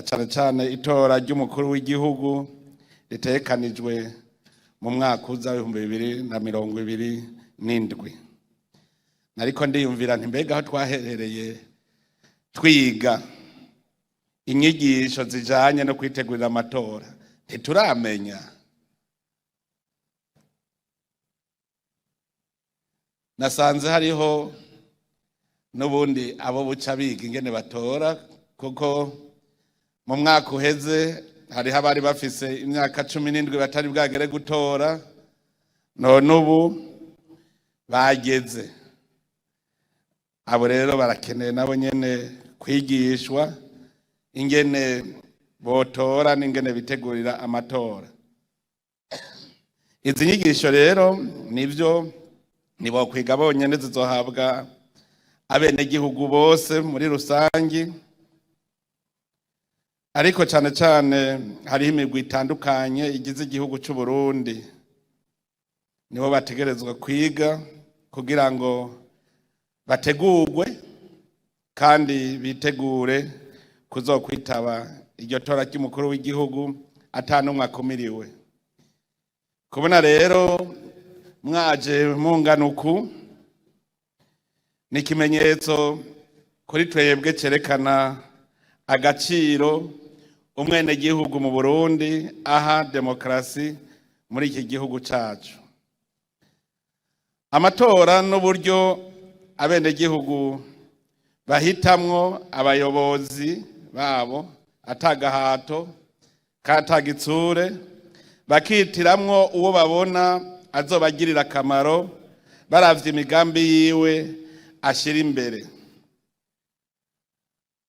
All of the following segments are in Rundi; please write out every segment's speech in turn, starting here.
cyane cyane itora ry'umukuru w'igihugu ritekanijwe mu mwaka uza w'2027. Nariko ndiyumvira nti mbega aho twaherereye twiga inyigisho zijanye no kwitegurira amatora ntituramenya. Nasanze hariho n'ubundi abo buca biga ingene batora, kuko mu mwaka uheze hariho abari bafise imyaka 17 batari bwagere gutora, none ubu bageze. Abo rero barakeneye nabo nyene kwigishwa ingene botora n'ingene bitegurira amatora. Izi nyigisho rero nivyo nibo kwiga bonyene zizohabwa abenegihugu bose muri rusangi, ariko cyane cyane hariho imigwi itandukanye igize igihugu cy'u Burundi, nibo bategerezwa kwiga kugira ngo bategurwe kandi bitegure kuzokwitaba iryo tora ry'umukuru w'igihugu atanumwe akumiriwe. Kubona rero mwaje munganuku ni ikimenyetso kuri twebwe cerekana agaciro umwenegihugu mu Burundi aha demokrasi muri iki gihugu cacu. Amatora n'uburyo abenegihugu bahitamwo abayobozi babo atagahato katagitsure, bakitiramwo uwo babona azobagirira akamaro baravye imigambi yiwe ashira imbere.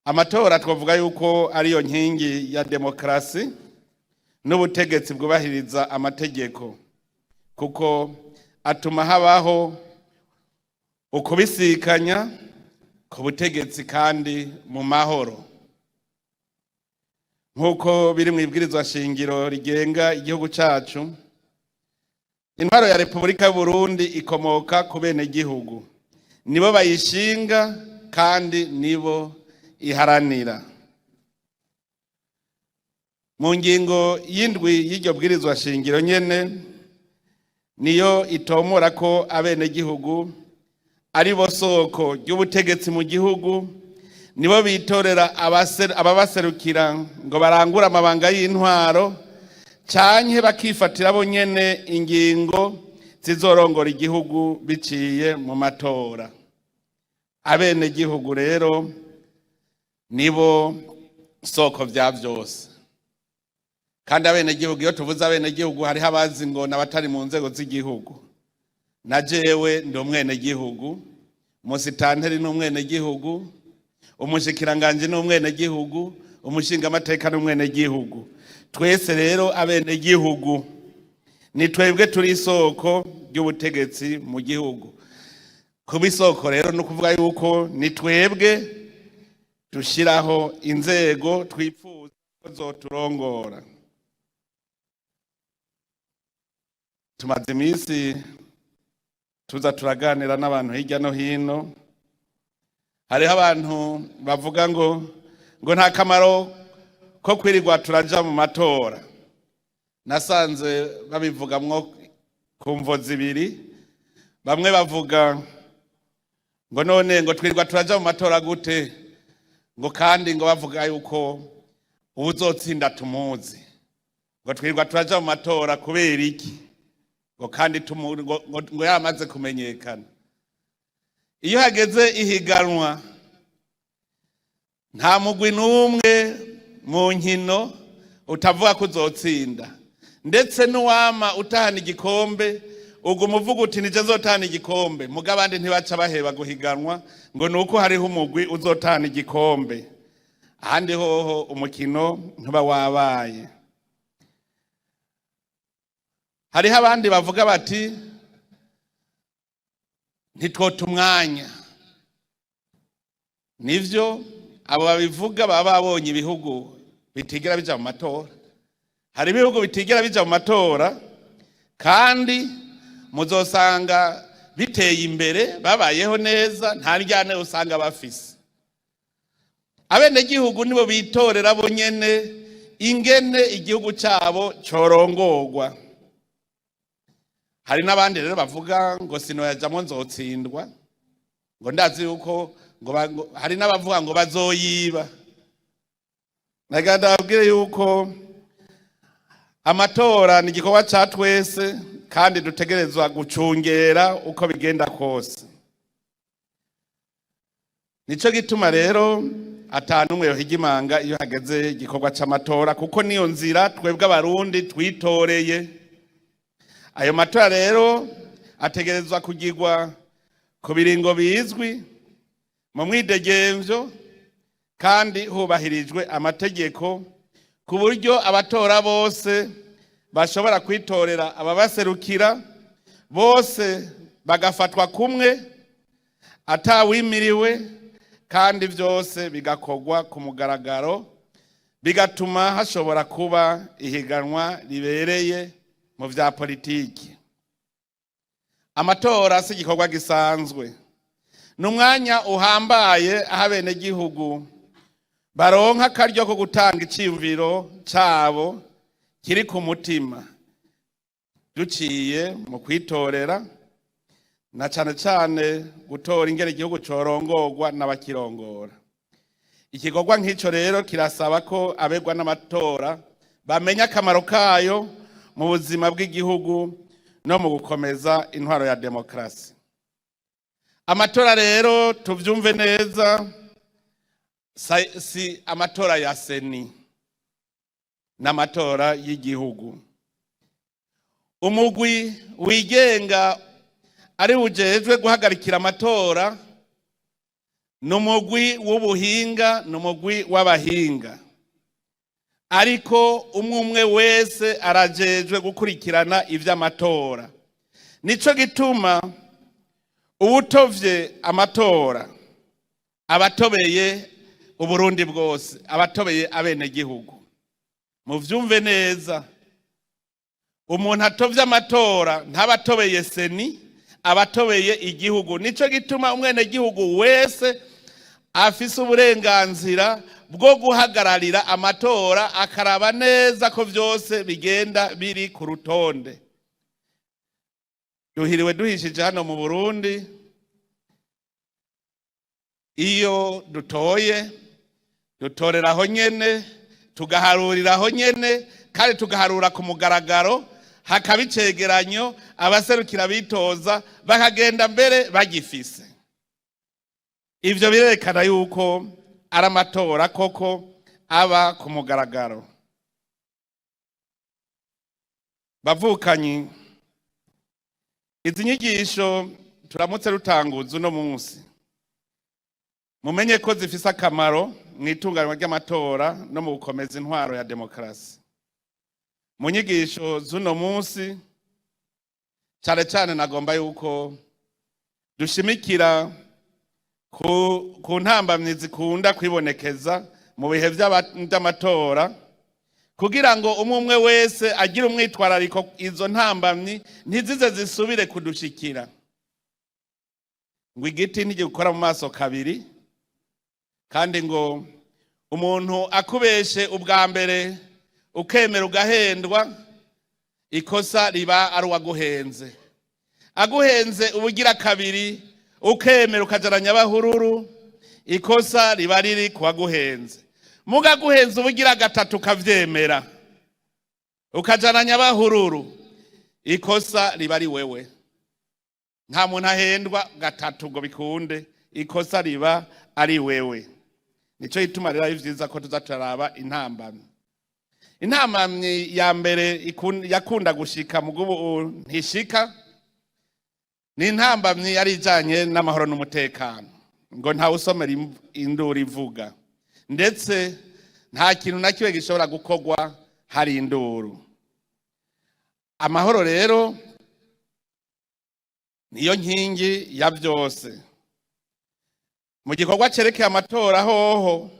Amatora twavuga yuko ariyo nkingi ya demokrasi n'ubutegetsi bwubahiriza amategeko, kuko atuma habaho ukubisikanya ku butegetsi kandi mu mahoro, nk'uko biri mu ibwirizwa shingiro rigenga igihugu cacu. Intwaro ya Repubulika y'u Burundi ikomoka ku benegihugu, nibo bayishinga kandi nibo iharanira. Mu ngingo y'indwi y'iryo bwirizwa shingiro nyene niyo itomora ko abenegihugu ari bo soko ry'ubutegetsi mu gihugu, nibo bitorera ababaserukira ngo barangure amabanga y'intwaro canke bakifatira bo nyene ingingo zizorongora igihugu biciye mu matora. Abenegihugu rero nibo soko vya vyose, kandi abenegihugu, iyo tuvuze abenegihugu hariho abazi ngo n'abatari mu nzego z'igihugu. Na jewe ndi umwenegihugu, umusitanteri ni umwenegihugu, umushikiranganje ni umwenegihugu, umushingamateka ni umwenegihugu. Twese rero abenegihugu ni twebwe turi isoko ry'ubutegetsi mu gihugu. Kuba isoko rero no kuvuga yuko ni twebwe dushiraho inzego twifuza ko zoturongora. Tumaze iminsi tuza turaganira n'abantu hirya no hino. Hariho abantu bavuga ngo nta kamaro ko kwirirwa turaja mu matora. Nasanze babivugamwo ku mvo zibiri. Bamwe bavuga ngo none ngo twirirwa turaja mu matora gute, ngo kandi ngo bavuga yuko uzotsinda tumuzi, ngo twirirwa turaja mu matora kubera iki, ngo kandi ngo yamaze kumenyekana. Iyo hageze ihiganwa nta mugwi n'umwe mu nkino utavuga ko uzotsinda, ndetse n'uwama utahana igikombe uguma uvuga uti nije nzotahana igikombe, muga abandi ntibaca baheba guhiganwa ngo nuko hariho umugwi uzotahana igikombe. Ahandi hoho umukino ntuba wabaye. Hariho abandi bavuga bati ntitwota umwanya. Nivyo abo babivuga baba babonye ibihugu bitigera bija mu matora. Hari ibihugu bitigera bija mu matora kandi muzosanga biteye imbere, babayeho neza, nta ryane usanga bafise. abenegihugu nibo bitorera bonyene ingene igihugu cyabo corongorwa. Hari n'abandi rero bavuga ngo sinoyajamwo nzotsindwa, ngo ndazi yuko hari n'abavuga ngo bazoyiba. Nagandabwire yuko amatora ni igikorwa ca twese kandi dutegerezwa gucungera uko bigenda kose. Nico gituma rero atanumwe yohigimanga iyo hageze igikorwa c'amatora, kuko niyo nzira twebwe abarundi twitoreye. Ayo matora rero ategerezwa kugirwa ku biringo bizwi mu mwidegemvyo kandi hubahirijwe amategeko, ku buryo abatora bose bashobora kwitorera ababaserukira, bose bagafatwa kumwe atawimiriwe, kandi vyose bigakorwa ku mugaragaro, bigatuma hashobora kuba ihiganwa ribereye mu vya politiki. Amatora si igikorwa gisanzwe, n'umwanya uhambaye aho abenegihugu baronka akaryo ko gutanga iciyumviro cabo kiri ku mutima, duciye mu kwitorera, na cane cane gutora ingene igihugu corongorwa n'abakirongora. Igikorwa nk'ico rero kirasaba ko abegwa n'amatora bamenya akamaro kayo mu buzima bw'igihugu no mu gukomeza intwaro ya demokrasi. Amatora rero tuvyumve neza, si amatora ya seni, n'amatora y'igihugu. Umugwi wigenga ari ujejwe guhagarikira amatora n'umugwi w'ubuhinga, n'umugwi w'abahinga, ariko umwe wese arajejwe gukurikirana ivy'amatora. Nico gituma ubutovye amatora abatobeye Uburundi bwose, abatobeye abenegihugu. Muvyumve neza, umuntu atovye amatora ntabatobeye seni, abatobeye igihugu. Nico gituma umwenegihugu wese afise uburenganzira bwo guhagararira amatora, akaraba neza ko vyose bigenda biri ku rutonde. Duhiriwe duhishije hano mu Burundi, iyo dutoye dutoreraho nyene, tugaharuriraho nyene, kandi tugaharura ku mugaragaro, hakaba icegeranyo, abaserukira bitoza bakagenda mbere bagifise. Ivyo birerekana yuko ari amatora koko aba ku mugaragaro. Bavukanyi, izi nyigisho turamutse rutanguza uno munsi, mumenye ko zifise akamaro mw'itunganywa ry'amatora no mu gukomeza intwaro ya demokrasi. Mu nyigisho z'uno munsi cyane cyane nagomba yuko dushimikira ku ntambamyi zikunda kwibonekeza mu bihe by'amatora, kugira ngo umwe wese agire umwitwarariko izo ntambamyi ntizize zisubire kudushikira. Ngo igiti ntigikora mu maso kabiri, kandi ngo umuntu akubeshe ubwa mbere ukemera ugahendwa, ikosa riba ari uwaguhenze. Aguhenze ubugira kabiri ukemera ukajaranya abahururu, ikosa riba riri kuwaguhenze. Mugaguhenze ubugira gatatu ukavyemera ukajaranya abahururu, ikosa riba ari wewe. Nta muntu ahendwa gatatu ngo bikunde, ikosa riba ari wewe. Nico gituma rero ari vyiza ko tuza turaraba intambamyi. Intambamyi ya mbere yakunda gushika mugubu ntishika, ni intambamyi yari ijanye n'amahoro n'umutekano. Ngo nta usomera induru ivuga, ndetse nta kintu na kiwe gishobora gukorwa hari induru. Amahoro rero niyo nkingi ya vyose. Mu gikorwa cerekeye amatora hoho,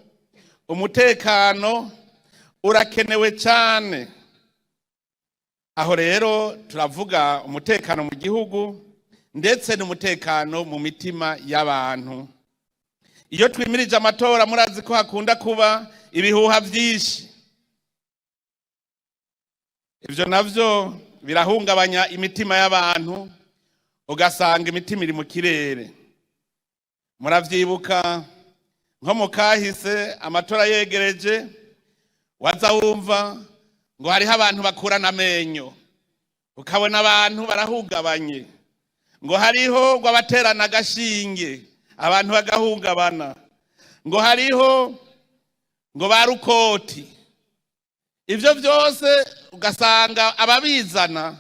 umutekano urakenewe cyane. Aho rero turavuga umutekano mu gihugu ndetse n'umutekano mu mitima y'abantu. iyo twimirije amatora murazi ko hakunda kuba ibihuha byinshi. Ivyo navyo birahungabanya imitima y'abantu, ugasanga imitima iri mu kirere. Muravyibuka nko mu kahise amatora yegereje, waza wumva ngo hariho abantu bakurana amenyo, ukabona abantu barahungabanye, ngo hariho ngo abaterana agashinge abantu bagahungabana, ngo hariho ngo barukoti. Ivyo vyose ugasanga ababizana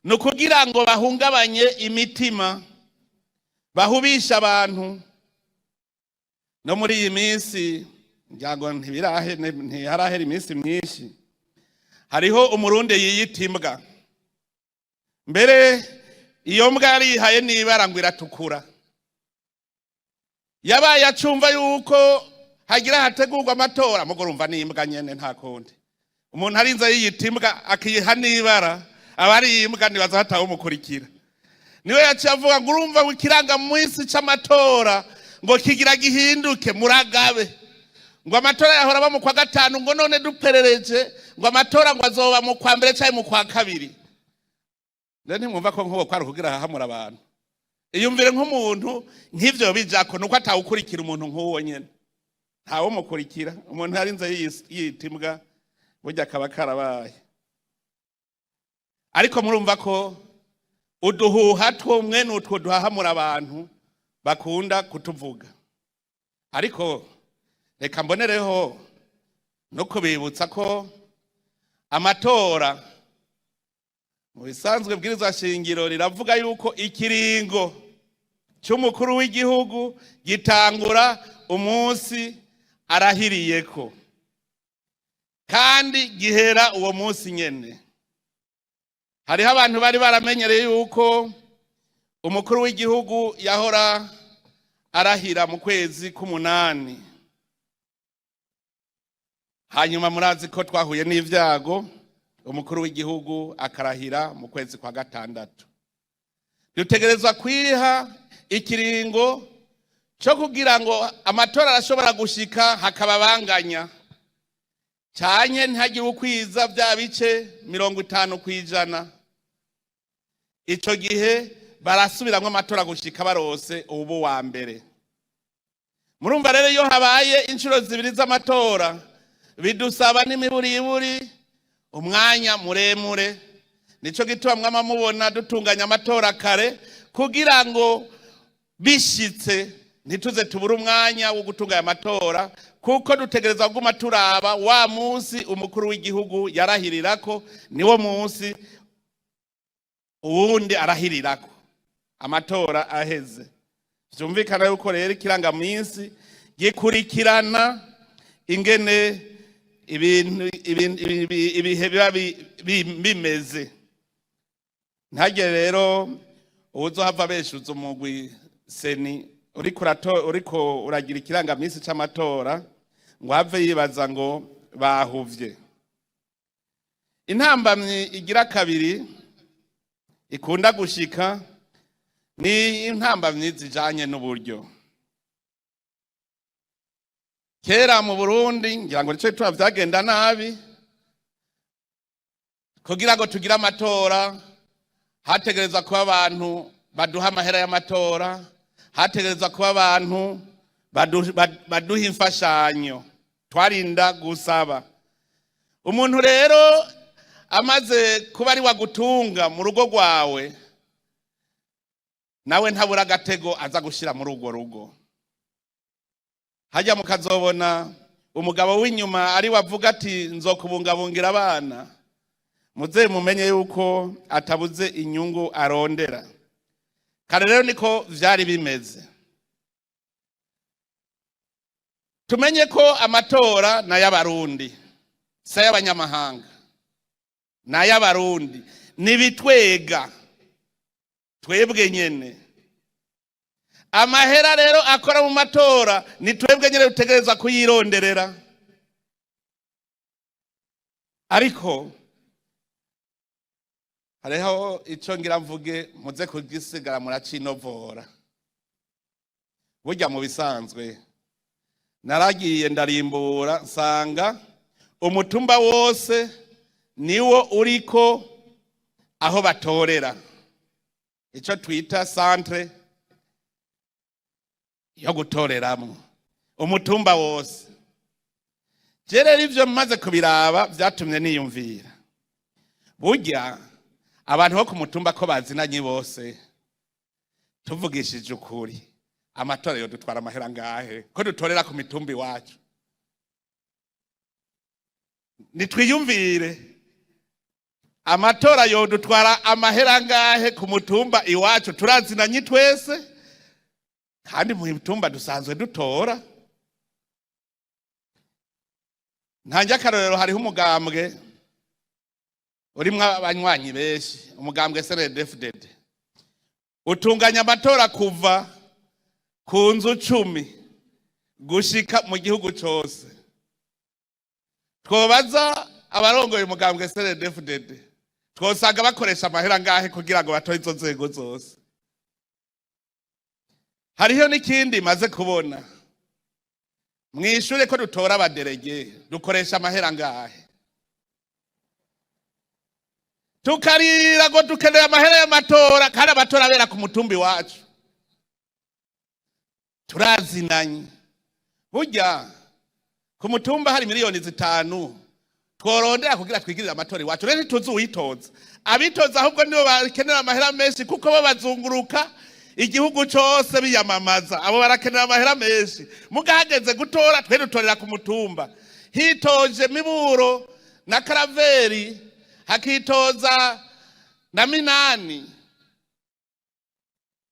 no kugira ngo bahungabanye imitima, bahubisha abantu. No muri iyi minsi ngirango ntiharahera iminsi myinshi, hariho umurundi yiyita imbwa. Mbere iyo mbwa yarihaye n'ibara ngo iratukura. Yabaye acumva yuko hagira hategurwa amatora, mugo urumva n'imbwa nyene nta kundi. Umuntu arinze yiyita imbwa akiha n'ibara, abari imbwa nibaza hataho umukurikira. Niwe yaciye avuga ngo urumva wikiranga mu isi c'amatora ngo kigira gihinduke muragabe, ngo amatora yahora ba mu kwa gatanu, ngo none duperereje ngo amatora ngo azoba mu kwa mbere cyangwa mu kwa kabiri. Rero ntimwumva ko nk'uwo kwari kugira hahamura abantu. Iyumvire nk'umuntu nk'ivyo bijako nuko atawukurikira umuntu nk'uwo nyene, ntawo mukurikira. Umuntu arinze yiyita imbwa burya akaba karabaye. Ariko murumva ko uduhuha twumwe n'utwo duhahamura abantu bakunda kutuvuga. Ariko reka mbonereho no kubibutsa ko amatora mu bisanzwe bwirizwa shingiro riravuga yuko ikiringo cy'umukuru w'igihugu gitangura umunsi arahiriyeko, kandi gihera uwo munsi nyene. Hariho abantu bari baramenyereye yuko umukuru w'igihugu yahora arahira mu kwezi k'umunani, hanyuma murazi ko twahuye n'ivyago, umukuru w'igihugu akarahira mu kwezi kwa gatandatu. Dutegerezwa kwiha ikiringo cyo kugira ngo amatora arashobora gushika hakababanganya, cyanye ntihagire ukwiza bya bice 50%. Ico gihe barasubiramwe amatora gushika barose ubu wa mbere. Murumva rero iyo habaye inshuro zibiri z'amatora bidusaba n'imiburiburi umwanya muremure. Nico gituma mwama mubona dutunganya amatora kare kugira ngo bishitse ntituze tubura umwanya wo gutunganya amatora, kuko dutegereza kuguma turaba wa munsi umukuru w'igihugu yarahirirako niwo munsi uwundi arahirirako amatora aheze. Vyumvikana yuko rero ikirangaminsi gikurikirana ingene ibihe biba bimeze. Ntagire rero uzohava beshuza umugwi seni uriko uragira ikirangaminsi c'amatora ngo have yibaza ngo bahuvye. Intambamyi igira kabiri ikunda gushika ni intambamyi zijanye n'uburyo. Kera mu Burundi ngira ngo nico tuba vyagenda nabi, kugira ngo tugire amatora hategereza kuba abantu baduha amahera y'amatora, hategereza kuba abantu baduha imfashanyo, twarinda gusaba. Umuntu rero amaze kuba ari wagutunga mu rugo rwawe, nawe ntabura agatego aza gushira muri urwo rugo. Hajya mukazobona umugabo w'inyuma ari wavuga ati nzokubungabungira abana, muze mumenye yuko atabuze inyungu arondera. Kare rero niko vyari bimeze. Tumenye ko amatora na y'abarundi, sa y'abanyamahanga, na y'abarundi nibitwega twebwe nyene. Amahera rero akora mu matora ni twebwe nyene dutegereza kuyironderera. Ariko hariho ico ngira mvuge muze kugisigara muracinovora. Burya mu bisanzwe naragiye ndarimbura nsanga umutumba wose niwo uriko aho batorera, icyo twita centre yo gutoreramwo, umutumba wose. Rero ivyo maze kubiraba vyatumye niyumvira, burya abantu bo ku mutumba ko bazinanye bose, tuvugishije ukuri, amatora yo dutwara amahera ngahe ko dutorera ku mitumba iwacu? Nitwiyumvire, amatora yo dutwara amahera ngahe ku mutumba iwacu? Turazinanye twese kandi mu mitumba dusanzwe dutora. Ntanjye akarorero, hariho umugambwe urimwo abanywanyi benshi, umugambwe CNDD-FDD utunganya amatora kuva ku nzu 10 gushika mu gihugu cyose. Twobaza abarongoye umugambwe CNDD-FDD, twosanga bakoresha amahera ngahe kugira ngo batore izo nzego zose? Hariho n'ikindi maze kubona, mwishure ko dutora abaderege dukoresha amahera ngahe? Tukarira ngo dukeneye amahera y'amatora kandi amatora abera ku mutumbi wacu. Turazinanye. Burya ku mutumba hari miliyoni 5 tworondera kugira twigirire amatora iwacu. Rero tuzi uwitoza, abitoza ahubwo nibo bakenera amahera menshi kuko bo bazunguruka igihugu cyose biyamamaza, abo barakenera amahera menshi. Mugahageze gutora twe dutorera ku mutumba. Hitoje Miburo na Karaveri, hakitoza na Minani.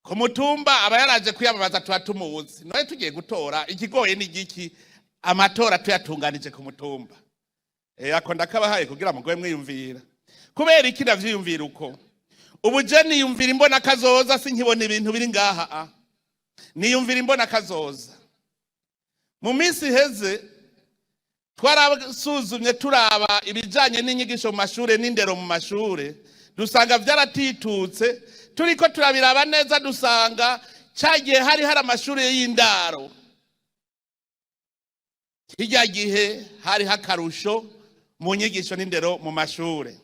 Ku mutumba aba yaraje kwiyamamaza tuba tumuzi. Noye tugiye gutora, ikigoye ni giki? Amatora tuyatunganije ku mutumba. Ako ndakabahaye kugira mugwe mwiyumvira. Kubera iki ndavyiyumvira uko? Ubu je niyumvira imbona kazoza, sinkibona ibintu biri ngaha. Niyumvira imbona kazoza. Mu minsi heze twarasuzumye turaba ibijanye n'inyigisho mu mashure n'indero mu mashure, dusanga vyaratitutse. Turiko turabiraba neza dusanga cyagiye hari amashure y'indaro. Kijya gihe hari hakarusho mu nyigisho n'indero mu mashure.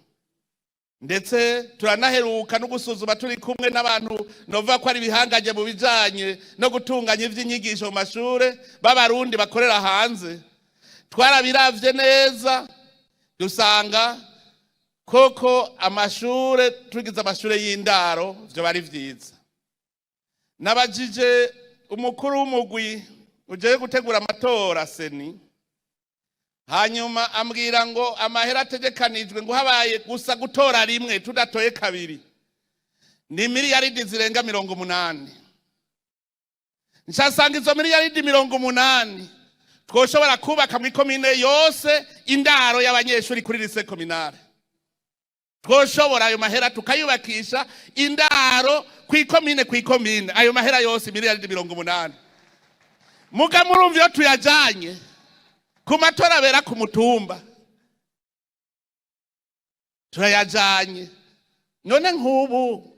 Ndetse turanaheruka no gusuzuma turi kumwe n'abantu nova ko ari bihangaje mu bijanye no gutunganya ivy'inyigisho mu mashure b'abarundi bakorera hanze. Twarabiravye neza dusanga koko amashure tugize amashure y'indaro byo bari vyiza. Nabajije umukuru w'umugwi uje gutegura amatora seni, hanyuma ambwira ngo amahera ategekanijwe ngo habaye gusa gutora rimwe tudatoye kabiri ni miliyaridi zirenga 80. Nshasanga izo miliyaridi 80 twoshobora kubaka mu komine yose indaro y'abanyeshuri kuri lycée communale. Twoshobora ayo mahera tukayubakisha indaro kw'ikomine ayo mahera yose miliyaridi 80. Muga murumva tuyajanye ku matora bera ku mutumba turayajanye. None nk'ubu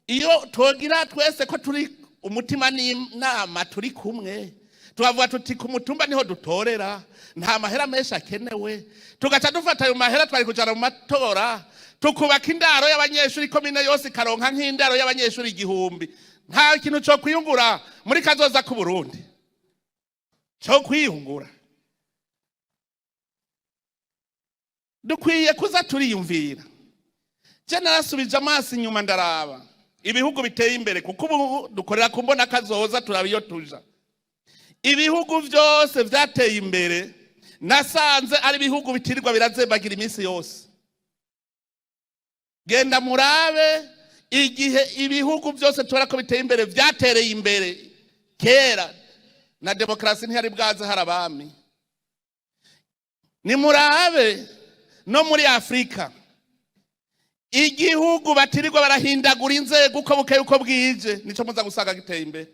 iyo twogira twese ko turi umutima n'inama turi kumwe, tubavuga tuti ku mutumba niho dutorera, nta mahera menshi akenewe, tugaca dufata ayo mahera twari kujana mu matora tukubaka indaro y'abanyeshuri komine yose karonka nk'indaro y'abanyeshuri 1000. Nta kintu cyo kwiyungura muri kazoza ku Burundi cyo kwiyungura. Dukwiye kuza turiyumvira. Je narasubije amaso inyuma ndaraba ibihugu biteye imbere, kuko ubu dukorera kumbona kazoza turabiyo tuja. Ibihugu byose vyateye imbere nasanze ari ibihugu bitirirwa birazembagira iminsi yose. Genda murabe igihe ibihugu byose tubara ko biteye imbere vyatereye imbere kera na demokrasi ntiyari bwaze harabami. Ni murabe no muri Afrika igihugu batirirwa barahindagura inzego uko bukeye uko bwije nico muza gusanga giteye imbere.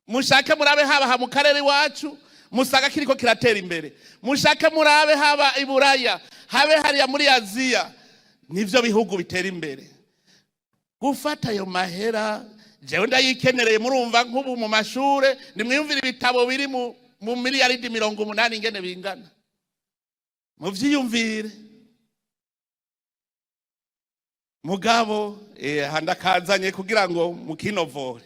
Mushake murabe haba mu karere wacu musaga kiriko kiratera imbere. Mushake murabe haba i Buraya, habe hariya muri Aziya, nivyo bihugu bitera imbere. Gufata ayo mahera jewe ndayikenereye. Murumva nk'ubu mu mashure nimwiyumvira ibitabo biri mu mu miliyaridi 80 ingene bingana mu vyiyumvire mugabo handakazanye kugira ngo mukinovore.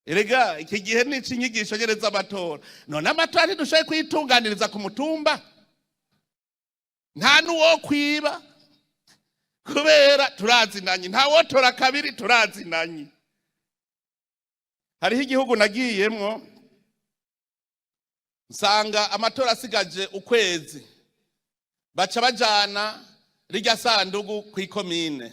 Erega iki gihe ni cinyigisho gereza amatora. None amatora ntidushoboye kwitunganiriza ku mutumba, nta nuwo kwiba kubera turazinanye, nta wotora kabiri turazinanye. Hariho igihugu nagiyemwo nsanga amatora asigaje ukwezi, baca bajana rirya sandugu kw'ikomine.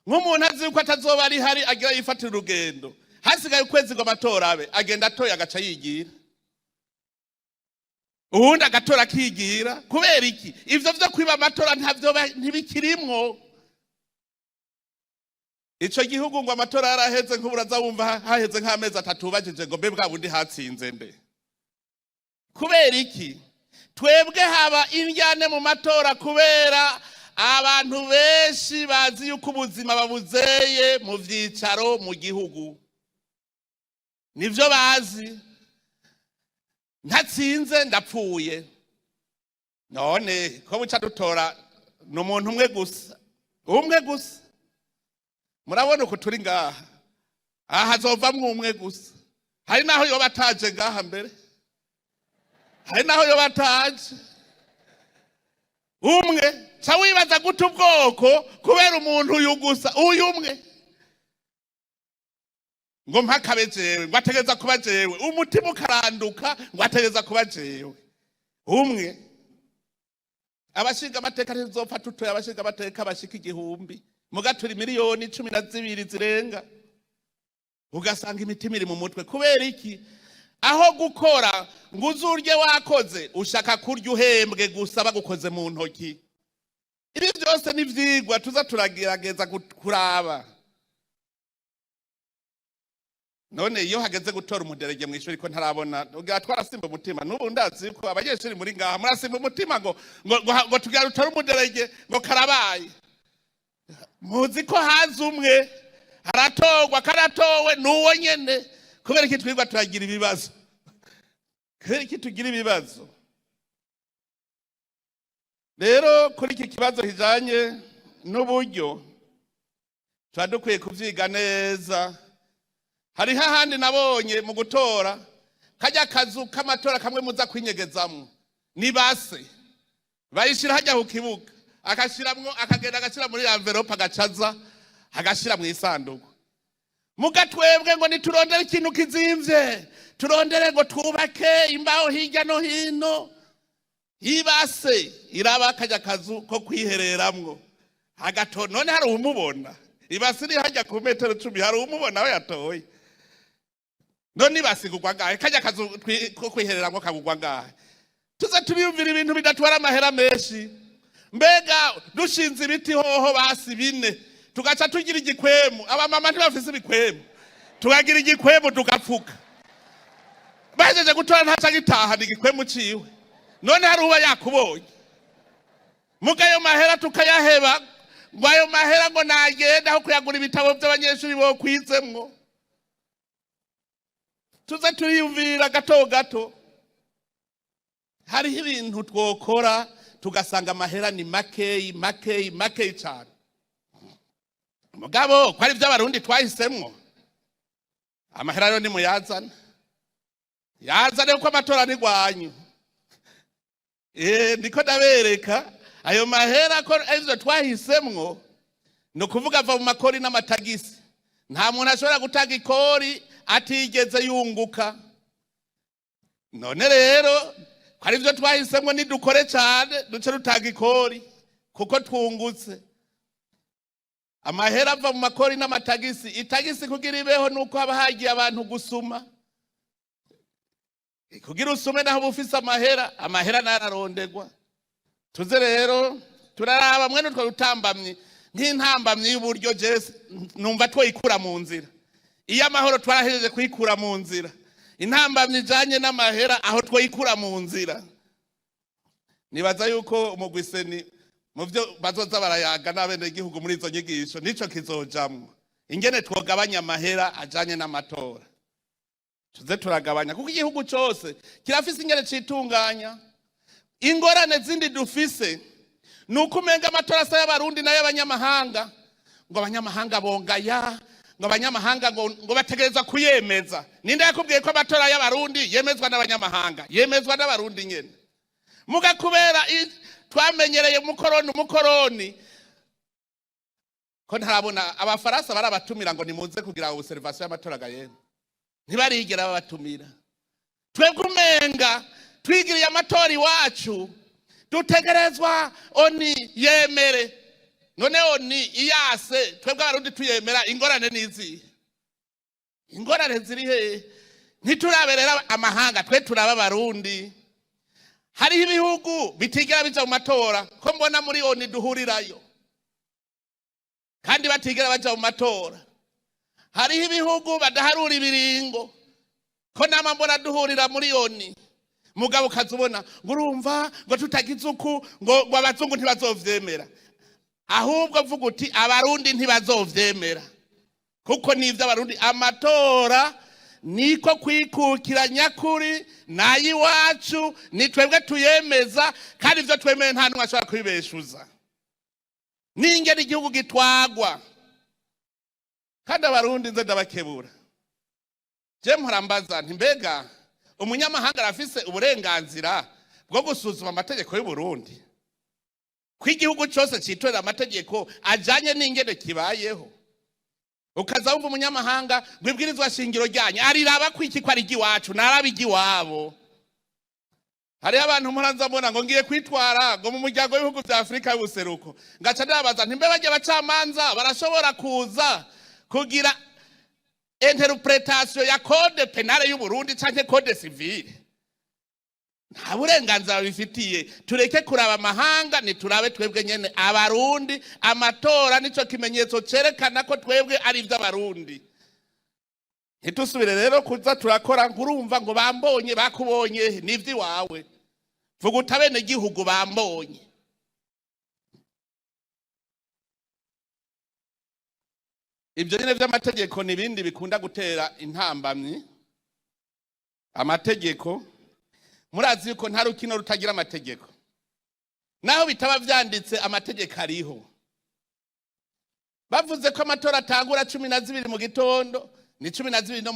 Nk'umuntu azi yuko atazoba ari hari agira yifatira urugendo, hasigaye ukwezi ngo amatora abe, agenda atoya agaca yigira, ubundi agatora akigira. Kubera iki? Ivyo vyo kwiba amatora ntibikirimwo. Ico gihugu ngo amatora yaraheze, nk'uburaza wumva haheze nk'amezi 3 bajije ngo mbe bwa bundi hatsinze mbe. Kubera iki? Twebwe haba indyane mu matora kubera abantu benshi bazi yuko ubuzima babuzeye mu vyicaro mu gihugu. Nivyo bazi, ntatsinze ndapfuye. None ko buca dutora n'umuntu umwe gusa, umwe gusa. Murabona uko turi ngaha, aha hazovamwo umwe gusa. Hari naho yoba ataje ngaha mbere, hari naho yoba ataje umwe. Ca wibaza guta ubwoko kubera umuntu uyu gusa, uyu umwe ngo mpakabe jewe, ngo ategeza kuba jewe, umutima ukaranduka ngo ategeza kuba jewe umwe. Abashinga amateka ntizopfa tutoye, abashinga amateka bashika 1000 mugaturi miliyoni 12 zirenga, ugasanga imitima iri mu mutwe. Kubera iki? Aho gukora ngo uzurye wakoze, ushaka kurya uhembwe gusa bagukoze mu ntoki. Ibi byose ni vyigwa tuza turagerageza kuraba. None iyo hageze gutora umuderege mu ishuri ko ntarabona, ugatwara simba umutima. Nubu ndazi ko abanyeshuri muri ngaha murasimba umutima ngo tugira utora umuderege ngo karabaye. Muzi ko haza umwe haratogwa, karatowe nuwo nyene. Kubera iki twigwa turagira ibibazo? Kubera iki tugira ibibazo? Rero kuri iki kibazo kijanye n'uburyo twadukwiye kuvyiga neza. Hari hahandi nabonye mu gutora kajya kazu k'amatora kamwe muza kwinyegezamwo ni base bayishira hajya ku kibuga, akashiramwo akagenda agashira muri envelope agacaza agashira mu isanduku. Mugatwebwe ngo niturondere ikintu kizimvye, turondere ngo twubake imbaho hirya no hino. Ibase iraba kajya kazu ko kwihereramwo agato. None hari umubona ibase iri hajya ku metero 10, hari umubona we yatoye. None ibasigurwa ngahe kajya kazu ko kwihereramwo kagurwa ngahe? Tuza tubiyumvira ibintu bidatwara amahera menshi. Mbega dushinze ibiti hoho basi 4 tugaca tugira igikwemu. Abamama ntibafise ibikwemu, tugagira igikwemu tugapfuka. Bajeje gutora ntaca gitaha igikwemu ciwe. None hari uba yakubonye. Mugayo mahera tukayaheba, ngo ayo mahera ngo nagenda aho kuyagura ibitabo by'abanyeshuri bo kwizemwo. Tuza turiyumvira gato gato. Hariho ibintu twokora tugasanga amahera ni makeyi cyane. Mugabo kwari by'abarundi twahisemwo, amahera yo ni muyazana. Yazane uko amatora ni gwanyu. Ndiko ndabereka ayo mahera ko ezo twahisemwo no kuvuga ava mu makori n'amatagisi. Nta muntu ashobora gutanga ikori atigeze yunguka. None rero kwari byo twahisemwo ni dukore cyane duce rutanga ikori kuko twungutse. Amahera ava mu makori n'amatagisi, itagisi kugira ibeho nuko haba hagiye abantu gusuma. Kugira usume naho bufise amahera nararondegwa. Tuze rero turaraba mwene utwo rutambamye nk'intambamye y'uburyo Jesse numva twoyikura mu nzira. Iyo amahoro twarahejeje kuyikura mu nzira, intambamye ijanye n'amahera aho twoyikura mu nzira. Nibaza yuko umugwiseni mu byo bazoza barayaga n'abene igihugu muri izo nyigisho nico kizojamwo ingene twogabanya amahera ajanye n'amatora. tuze turagabanya kuko igihugu cyose kirafise ingene citunganya. Ingorane zindi dufise nuko umenga amatora asa y'abarundi nayo abanyamahanga, ngo abanyamahanga bongaya, ngo abanyamahanga ngo bategereza kuyemeza. Ninde yakubwiye ko amatora y'abarundi yemezwa n'abanyamahanga? Yemezwa n'abarundi nyene. Muga kubera twamenyereye umukoroni ko ntarabona abafaransa barabatumira ngo nimuze kugira observation y'amatora gayene, ntibarigera babatumira. Twebwe umenga twigiriye amatora iwacu, dutegerezwa oni yemere. None oni iyase twebwe abarundi tuyemera, ingorane nizi. Ingorane ziri he? Ntituraberera amahanga, twe turaba abarundi. Hariho ibihugu bitigera bija mu matora, ko mbona muri oni duhurirayo kandi batigera baja mu matora. Hariho ibihugu badaharura ibiringo, ko nama mbona duhurira muri oni. Mugabo kazubona ngo urumva ngo tutagize uku ngo abazungu ntibazovyemera. Ahubwo vuga uti abarundi ntibazovyemera, kuko nivyo abarundi. Amatora niko kwikukira nyakuri nayiwacu, ni twebwe tuyemeza, kandi ivyo twemeye nta numwe ashobora kwibeshuza. N'ingene igihugu gitwagwa, kandi abarundi nze ndabakebura. Je murambaza nti mbega umunyamahanga arafise uburenganzira bwo gusuzuma amategeko y'u Burundi? Kw'igihugu cyose citorera amategeko ajanye n'ingene kibayeho. Ukaza wumva umunyamahanga gwibwirizwa shingiro ryanye ariraba kwiki ko ari giwacu narabigi wabo. Hari abantu muranza mbona ngo ngiye kwitwara ngo mu muryango w'ibihugu vya Afrika y'ubuseruko, ngaca ndabaza nti mbe baje bacamanza barashobora kuza kugira interpretation ya code penale y'u Burundi canke code civile? Nta burenganzira bifitiye. Tureke kuraba amahanga, ni turabe twebwe nyene abarundi. Amatora nico kimenyetso cerekana ko twebwe ari ivy'abarundi. Ntitusubire rero kuza turakora ngurumva ngo bambonye bakubonye nivyi wawe. Vuga utabene igihugu bambonye. Ibyo nyene vy'amategeko nibindi bikunda gutera intambamyi. Amategeko murazi yuko nta rukino rutagira amategeko. Naho bitaba vyanditse amategeko ariho. Bavuze ko amatora atangura 12 mu gitondo, ni 12 no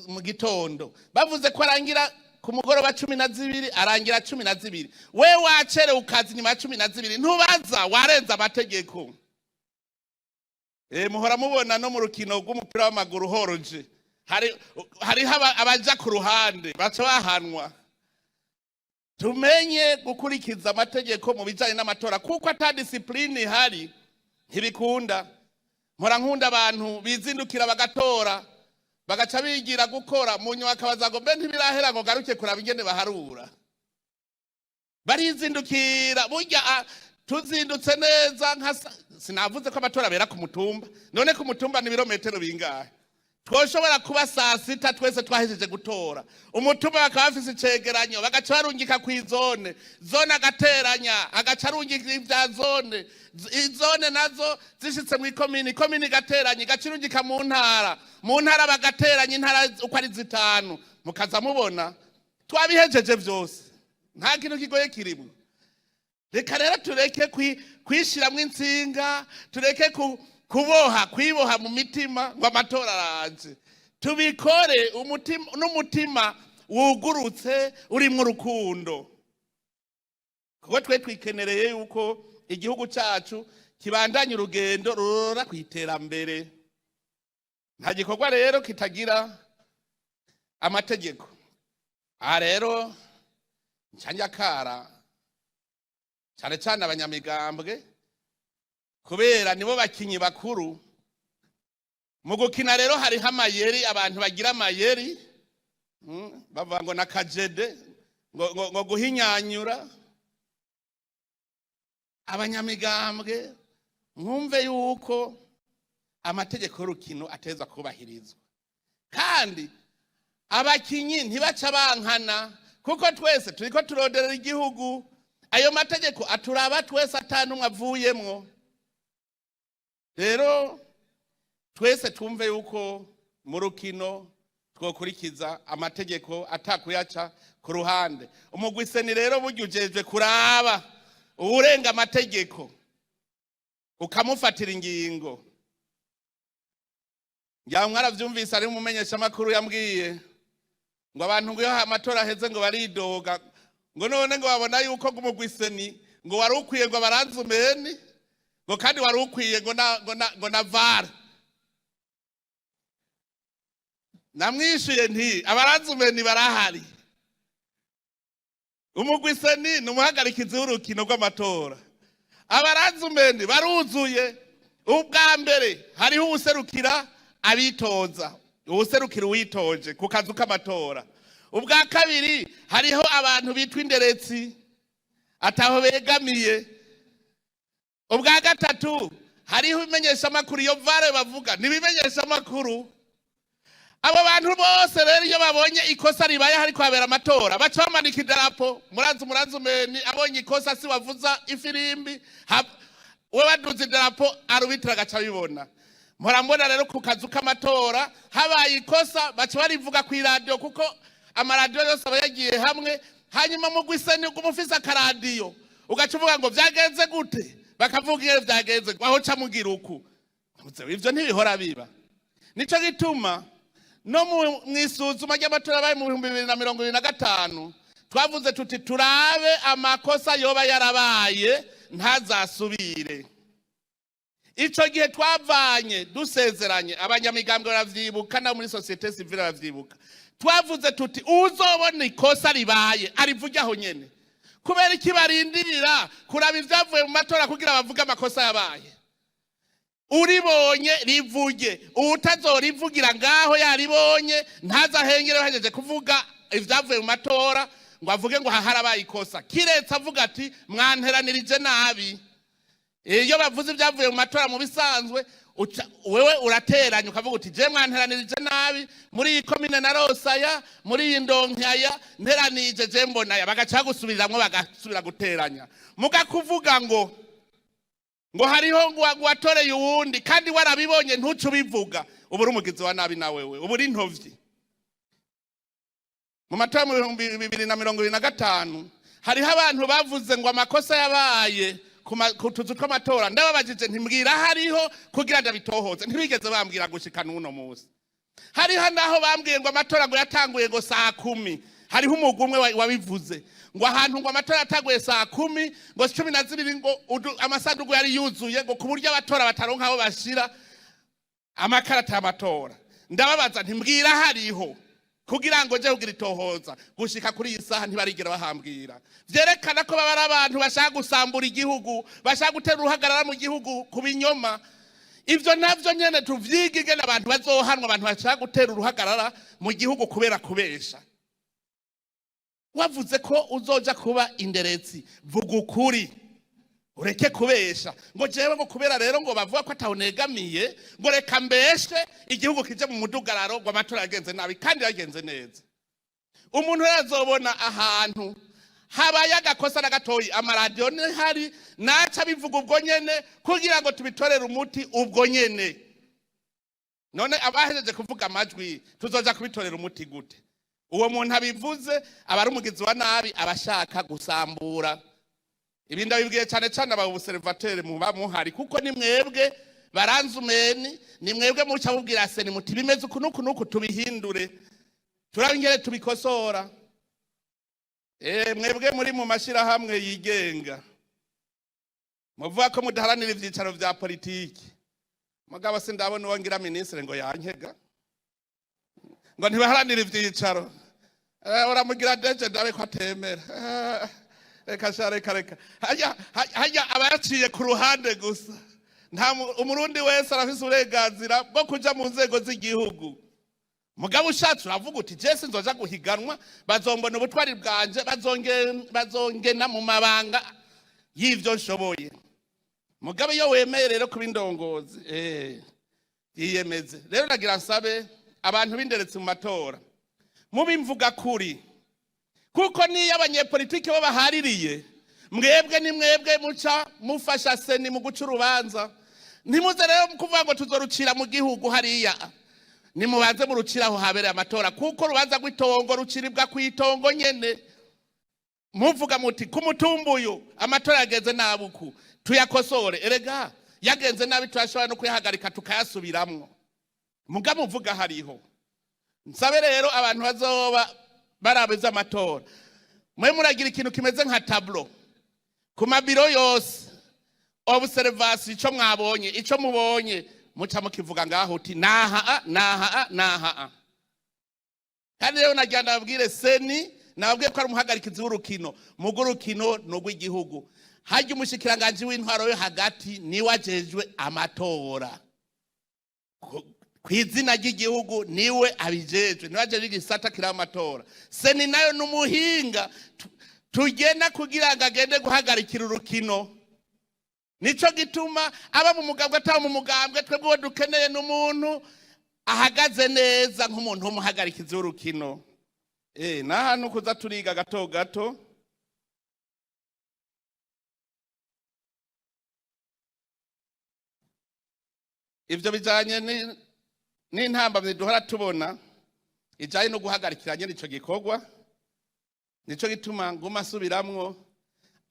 mu gitondo. Bavuze ko arangira ku mugoroba 12, arangira 12. We wacere ukazi nyuma 12, ntubaza warenza amategeko. Muhora mubona no mu rukino rw'umupira w'amaguru horoje, hari abaja ku ruhande baca bahanwa. Tumenye gukurikiza amategeko mu bijanye n'amatora, kuko ata discipline ihari ntibikunda. Mpora nkunda abantu bizindukira bagatora bagaca bigira gukora mu nyuma akabaza ngo mbe ntibirahera ngo garuke kuraba ingene baharura. Barizindukira burya tuzindutse neza sinavuze ko amatora bera ku mutumba. None ku mutumba ni birometero bingahe? Twoshobora kuba saa 6 twese twahejeje gutora. Umutumba bakaba bafise icegeranyo bagaca barungika kw'izone, zone agateranya agaca arungika ivya zone, izone nazo zishitse mu ikomini, ikomini gateranya igacirungika mu ntara bagateranya intara uko ari 5. Mukaza mubona twabihejeje vyose, nta kintu kigoye kirimo. Reka rero tureke kwishiramwe insinga, tureke kwiboha mu mitima ngo amatora araje. Tubikore n'umutima wugurutse urimwo urukundo, kuko twe twikenereye yuko igihugu cyacu kibandanya urugendo rurora kwiterambere. Nta gikorwa rero kitagira amategeko. Aha rero ncanyakara cyane cyane abanyamigambwe, kubera nibo bakinyi bakuru mu gukina. Rero hariho amayeri, abantu bagira amayeri, bavuga ngo nakajede ngo guhinyanyura. Abanyamigambwe mwumve yuko amategeko y'urukino ateza kubahirizwa, kandi abakinyi ntibaca bankana, kuko twese turiko turonderera igihugu. Ayo mategeko aturaba twese atanumwe avuyemwo. Rero twese tumve yuko mu rukino twokurikiza amategeko atakuyaca ku ruhande. Umugwi seni rero burya ujejwe kuraba urenga amategeko ukamufatira ingingo. Ngira mwaravyumvise ari umumenyesha makuru yambwiye ngo abantu ngo amatora aheze ngo baridoga ngo none ngo babona yuko umugwi seni ngo wari ukwiye ngo baranzumeni ngo kandi wari ukwiye ngo na VAR. Namwishuye nti abaranzumeni barahari. Umugwi seni numuhagarikizi w'urukino rw'amatora. Abaranzumeni baruzuye. Ubwa mbere hariho ubuserukira abitoza, ubuserukira uwitoje ku kazu k'amatora. Ubwa kabiri hariho abantu bitwa inderetsi ataho begamiye. Ubwa gatatu hariho ibimenyesha makuru iyo VAR bavuga nibimenyesha makuru. Abo bantu bose rero iyo babonye ikosa ribaye hariko habera amatora baca bamanika idarapo. Muranzumeni abonye ikosa si wavuza ifirimbi we baduza idarapo arubitira agaca bibona. Murambona rero ku kazu k'amatora habaye ikosa baca barivuga ku radio kuko amaradiyo yose aba yagiye hamwe. Hanyuma mugwi seni umufise akaradiyo ugaca uvuga ngo vyagenze gute, bakavuga iyo vyagenze aho ca mugira uku. Ivyo ntibihora biba. Nico gituma no mwisuzuma ry'amatora baye mu 2025 twavuze tuti turabe amakosa yoba yarabaye ntazasubire. Ico gihe twavanye dusezeranye abanyamigambwe baravyibuka na muri societe civile baravyibuka. Twavuze tuti uzobona ikosa ribaye arivuge aho nyene. Kubera iki barindira kuraba ivyavuye mu matora kugira bavuge amakosa yabaye. Uribonye rivuge, utazorivugira ngaho yaribonye ntazahengere bahejeje kuvuga ivyavuye mu matora ngo avuge ngo haharabaye ikosa. Kiretse avuga ati mwanteranirije nabi. Iyo bavuze ivyavuye mu matora mu bisanzwe wewe urateranya ukavuga uti je mwanteranirije nabi muri iyi komine na Rosaya muri iyi Ndonkaya nteranije je mbonaya bagaca gusubiramwo bagasubira guteranya. Muga kuvuga ngo hariho ngo watoreye uwundi kandi warabibonye ntucu bivuga uburi umugizi wa nabi na wewe uburi ntovyi. Mu matora mu 2025 hariho abantu bavuze ngo amakosa yabaye kutuzu tw'amatora ndababajije ntimbwira hariho kugira ndabitohoze ntibigeze bambwira gushika n'uno munsi. Hariho naho bambwiye ngo amatora ngo yatanguye ngo saa 10 hariho umugumwe wabivuze ngo ahantu ngo amatora yatanguye saa 10 ngo 12 ngo amasanduku yari yuzuye ngo kuburyo abatora bataronka aho bashira amakarata y'amatora. Ndababaza ntimbwira hariho kugira ngo je kugira itohoza gushika kuri iyi saha ntibarigira bahambwira. Vyerekana ko baba abantu bashaka gusambura igihugu bashaka gutera uruhagarara mu gihugu ku binyoma. Ivyo navyo nyene tuvyigige n'abantu bazohanwa abantu bashaka gutera uruhagarara mu gihugu kubera kubesha. Wavuze ko uzoja kuba inderetsi vuga ukuri ureke kubesha ngo jewe ngo kubera rero ngo bavuga ko atawunegamiye ngo reka mbeshe igihugu kije mu mudugararo ngo amatora yagenze nabi kandi yagenze neza. Umuntu yazobona ahantu habaye agakosa na gatoyi amaradiyo hari naca bivuga ubwo nyene kugira ngo tubitorere umuti ubwo nyene. None abahejeje kuvuga amajwi tuzoja kubitorera umuti gute? Uwo muntu abivuze abari umugizi wa nabi abashaka gusambura. Ibindi abibwiye cyane cyane aba observateur mu bamuhari kuko ni mwebwe baranzumeni ni mwebwe muca bubwira seni muti bimeze uku tubihindure turabingere tubikosora. Mwebwe muri mu mashira hamwe yigenga muvuga ko mudaharanira ivyicaro vya politiki mugabo se ndabona uwangira ministre ngo yankega ngo ntibaharanira ivyicaro uramugira deje ndabe ko atemera. Reka hajya abaciye ku ruhande gusa. Nta umurundi wese arafise uburenganzira bwo kuja mu nzego z'igihugu. Mugabo ushatse uravuga uti je sinzoja guhiganwa bazombona ubutwari bwanje bazongena mu mabanga y'ivyo nshoboye. Mugabo iyo wemeye rero kuba indongozi yiyemeze. Rero nagira nsabe abantu binderetse mu matora mubimvuga kuri kuko niyo abanyepolitiki bo bahaririye mwebwe ni mwebwe muca mufasha seni mu guca urubanza. Ntimuze rero kuvuga ngo tuzorucira mu gihugu hariya nimubanze muruciraho habereye amatora kuko rubanza rw'itongo ruciribwa kw'itongo nyene muvuga muti kumutumbuyo amatora yageze nabuku tuyakosore erega yagenze nabi turashobora no kuyahagarika tukayasubiramwo muga muvuga hariho nsabe rero abantu bazoba barabeza amatora mwe muragira ikintu kimeze nka tableau ku mabiro yose observation ico mwabonye ico mubonye muca mukivuga ngaho uti naha kandi rero nagira ndabwire seni nababwiye ko ari umuhagarikizi w'urukino mugo urukino n'ugw'igihugu harya umushikiranganje w'intwaro yo hagati niwe ajejwe amatora kw'izina ry'igihugu niwe abijejwe niwe ajejwe igisata kiri amatora seni nayo n'umuhinga tugenda kugira ngo agende guhagarikira urukino nico gituma aba mu mugambwe ataba mu mugambwe twebwe dukeneye n'umuntu ahagaze neza nk'umuntu w'umuhagarikizi w'urukino nahantu kuza turiga gato gato ivyo bijanye n'intambamyi duhora tubona ijanye no guhagarikira nyene ico gikorwa nico gituma nguma asubiramwo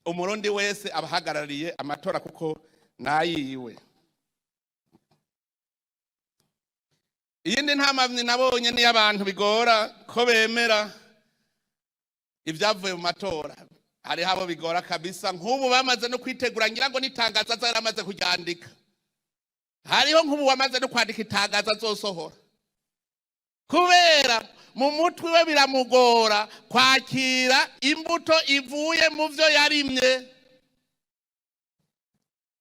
umurundi wese abahagarariye amatora kuko nayiwe iyindi ntambamyi nabonye ni y'abantu bigora ko bemera ibyavuye mu matora hari habo bigora kabisa nk'ubu bamaze no kwitegura ngira ngo nitangaza zaramaze kuryandika hariho nk'ubu wamaze no kwandika itangaza zosohora kubera mu mutwe we biramugora kwakira imbuto ivuye mu byo yarimye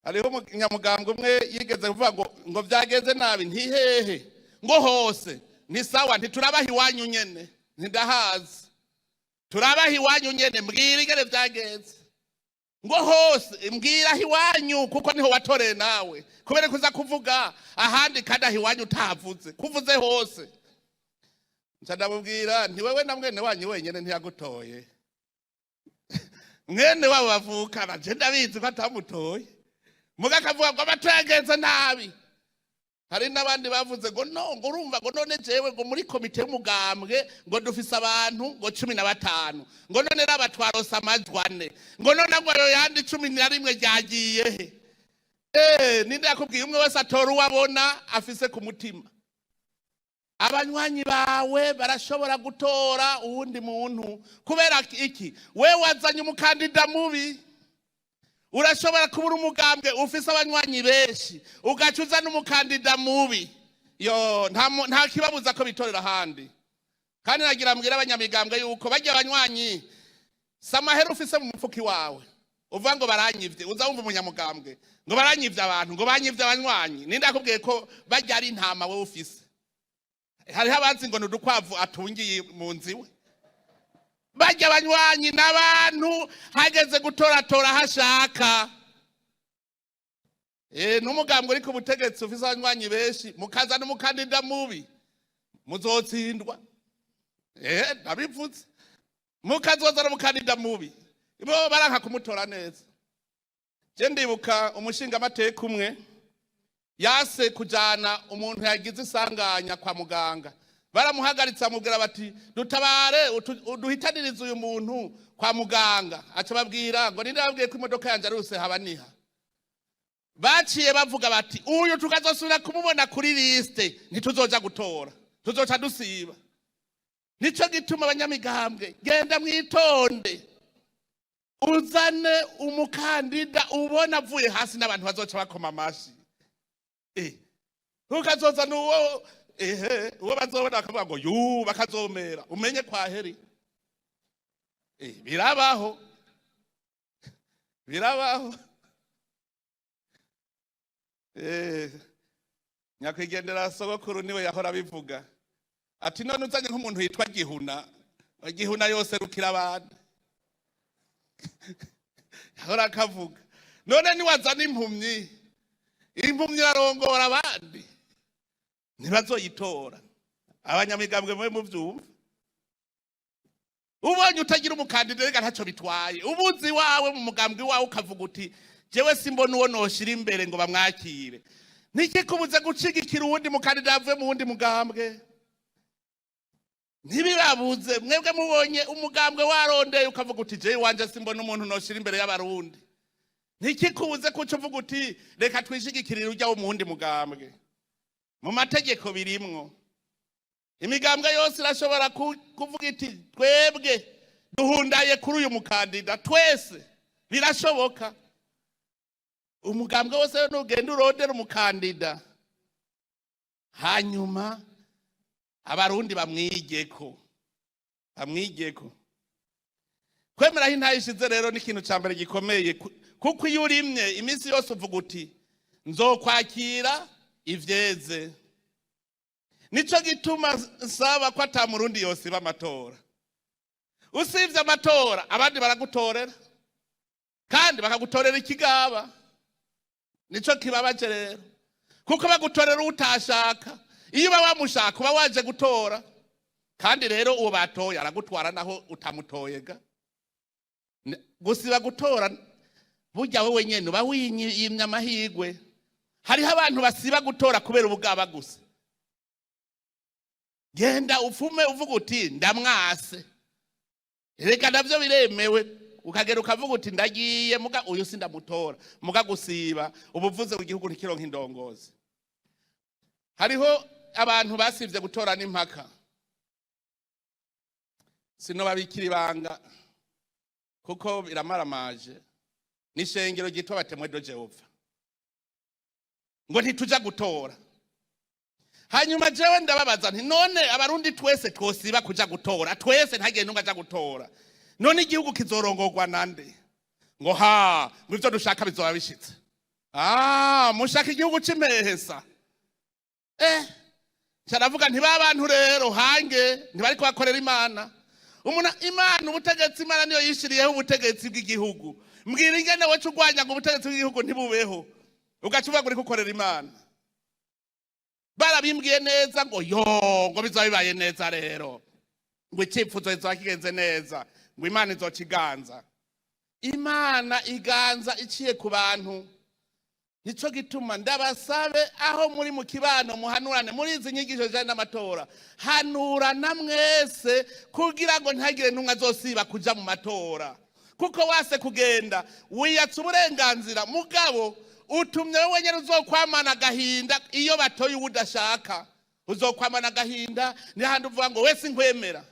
hariho umunyamugambwe umwe yigeze kuvuga ngo byageze nabi ntihehe ngo hose ni sawa ntiturabaha iwanyu nyene ntidahazi turabaha iwanyu nyene mbwira ingene byageze ngo hose mbwira iwanyu kuko niho watoreye nawe kubera kuza kuvuga ahandi kandi aho iwanyu utavuze kuvuze hose ndabubwira nti wewe na mwene wanyu wenyene ntiyagutoye mwene wabo bavukana je ndabizi ko atamutoye muga kavuga ngo abatageze nabi hari n'abandi bavuze ngo no ngo urumva ngo none jewe ngo muri komite y'umugambwe ngo dufise abantu ngo 15 ngo none rabatwarose amajwi 4 ngo none ngo yo yandi 11 ryagiye he ninde yakubwiye umwe wese atora uwabona afise ku mutima abanywanyi bawe barashobora gutora uwundi muntu kubera iki we wazanye umukandida mubi urashobora kubura umugambwe ufise abanywanyi benshi ugacuza n'umukandida mubi yo nta kibabuza ko bitorera handi kandi nagira mbwira abanyamigambwe yuko bajya abanywanyi samahera ufise mu mufuki wawe uvuga ngo baranyivye uzawumva umunyamugambwe ngo baranyivye abantu ngo banyivye abanywanyi ninde akubwiye ko bajya ari intama we ufise hariho abazi ngo n'udukwavu atungiye mu nziwe bajya abanywanyi n'abantu hageze gutoratora hashaka n'umugambwe uri ku butegetsi ufise abanywanyi benshi mukaza n'umukandida mubi muzotsindwa nabivuze mukazoza n'umukandida mubi bo baranka kumutora neza je ndibuka umushinga amateka umwe yase kujana umuntu yagize isanganya kwa muganga baramuhagaritse amubwira bati dutabare duhitanirize uyu muntu kwa muganga aca babwira ngo ninde babwiye ko imodoka yanje aruse habaniha baciye bavuga bati uyu tukazosubira kumubona kuri liste ntituzoja gutora tuzoca dusiba nico gituma abanyamigambwe genda mwitonde uzane umukandida ubona avuye hasi n'abantu bazoca bakoma amashi ukazoza n'uwo uwo bazobona bakavuga ngo yu bakazomera umenye kwa heri birabaho nyakwigendera sogokuru niwe yahora bivuga ati none uzanye nk'umuntu yitwa Gihuna yose rukira abantu yahora akavuga none niwazana impumyi arongora abandi ntibazoyitora abanyamigambwe mwe muvyumva ubonye utagira umukandida rega ntaco bitwaye ubuzi wawe mu mugambwe wawe ukavuga uti jewe simbona uwo noshira imbere ngo bamwakire ntikikubuze gushigikira uwundi mukandida avuye mu wundi mugambwe. Ntibibabuze mwebwe mubonye umugambwe warondeye ukavuga uti je wanje simbona umuntu noshira imbere y'abarundi. Ntikikubuze kuco uvuga uti reka twishigikirire urya wo mu wundi mugambwe. Mu mategeko birimwo. Imigambwe yose irashobora kuvuga iti twebwe duhundaye kuri uyu mukandida twese birashoboka. Umugambwe wose nugenda urondera umukandida hanyuma abarundi bamwigeko. Kwemera hintayishize rero ni ikintu cyambere gikomeye kuko iyo urimye iminsi yose uvuga uti nzokwakira ivyeze. Nico gituma nsaba ko ata murundi yose bamatora. Usivye amatora abandi baragutorera kandi bakagutorera ikigaba. Nico kibabaje rero kuko bagutorera utashaka. Iyo bamushaka uba waje gutora kandi rero uwo batoye aragutwara naho utamutoyega. Gusiba gutora burya wowe nyene uba wiyimya amahigwe. Hariho abantu basiba gutora kubera ubugaba gusa. Genda ufume uvuga uti ndamwase. Reka navyo biremewe ukagera ukavuga uti ndagiye muga uyu sindamutora muga gusiba ubuvuze mu gihugu ntikironka indongozi. Hariho abantu basivye gutora n'impaka. Sino babikira ibanga kuko biramaramaje. Nishengero gitwa batemwe do Jehova ngo ntituja gutora. Hanyuma jewe ndababaza nti none abarundi twese twosiba kuja gutora twese ntagiye nunga aja gutora none igihugu kizorongorwa nande? Ngo ngo ivyo dushaka bizoba bishitse. Mushaka igihugu c'imehesa. Cyaravuga nti babantu rero hange ntibari kwakorera Imana. Imana ubutegetsi Imana niyo yishiriyeho ubutegetsi bw'igihugu. Mbwira ingene we cugwanya ngo ubutegetsi bw'igihugu ntibubeho ugacuvuga ngo uri gukorera Imana. Barabimbwiye neza ngo ngo bizoba bibaye neza rero ngo icipfuzo kizoba kigenze neza ngo Imana izokiganza. Imana iganza iciye ku bantu. Nico gituma ndabasabe aho muri mu kibano muhanurane muri izi nyigisho jana n'amatora. Hanurana mwese kugira ngo ntagire ntumwe azosiba kuja mu matora. Kuko wase kugenda wiyatsa uburenganzira mugabo utumye wewe nyene uzokwamana gahinda iyo batoye ubudashaka. Uzokwamana gahinda ni handi uvuga ngo wese nkwemera.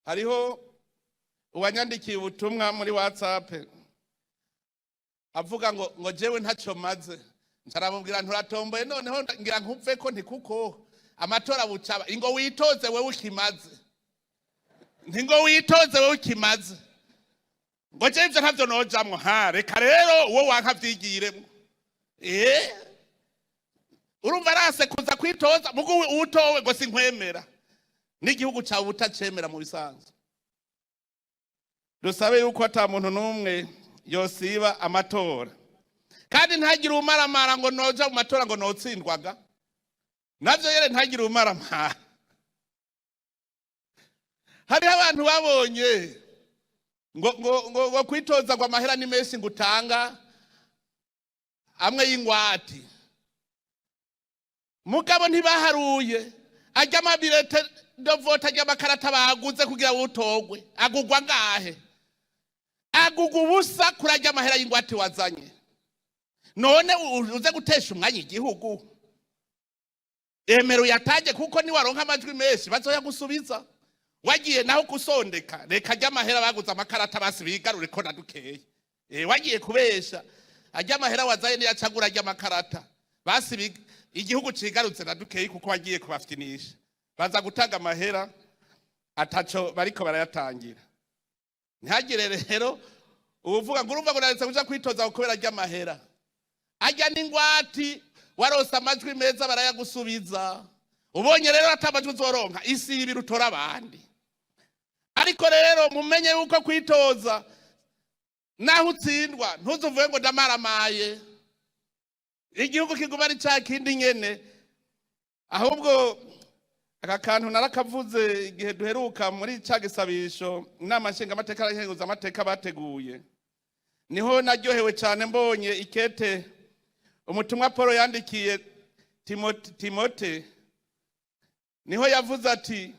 Hariho uwanyandikiye ubutumwa muri WhatsApp avuga ngo jewe ntaco maze. Ncaramubwira nturatomboye noneho ngira nkupfe ko ntikuko amatora bucaba ingo witoze wewe ukimaze. Ntingo witoze wewe ukimaze. Ngo jewe ivyo ntavyo nojamwo. Reka rero uwo wanka vyigiremwo. Urumva arase kuza kwitoza mugu utowe ngo sinkwemera. N'igihugu cyawe utacemera mu bisanzwe. Dusabe yuko ata muntu numwe yosiba amatora. Kandi ntagire umaramara ngo noja mu matora ngo notsindwaga. Navyo yere ntagire umaramara. Hari abantu babonye ngo kwitoza kwa mahera ni menshi ngutanga amwe y'ingwati. Mugabo ntibaharuye ajya amabirete dovota ajya amakarata baguze kugira utogwe. Agugwa ngahe? Agugwa ubusa kurajya amahera y'ingwati wazanye. None uze gutesha umwanya igihugu. Emero yataje kuko ni waronka amajwi menshi bazoya gusubiza. Wagiye naho kusondeka reka ajya amahera baguze amakarata basibigarure ko nadukeye. Wagiye kubesha ajya amahera wazaye niyo acagura ajya amakarata basibiga igihugu cigarutse nadukeye kuko wagiye kubafitinisha. Baza gutanga amahera ataco bariko barayatangira. Ntihagire rero uvuga ngo urumva ngo naretse kuja kwitoza kubera ajya amahera. Ajya n'ingwati warosa amajwi meza barayagusubiza. Ubonye rero atamajwi uzoronka isi ibirutora abandi. Ariko rero mumenye yuko kwitoza naho utsindwa ntuzuvuye ngo ndamaramaye. Igihugu kiguma ari ca kindi nyene. Ahubwo aka kantu narakavuze igihe duheruka muri ca gisabisho inama nshinga amateka arahenguza amateka bateguye. Niho naryohewe cyane mbonye ikete umutumwa Paul yandikiye Timote niho yavuze ati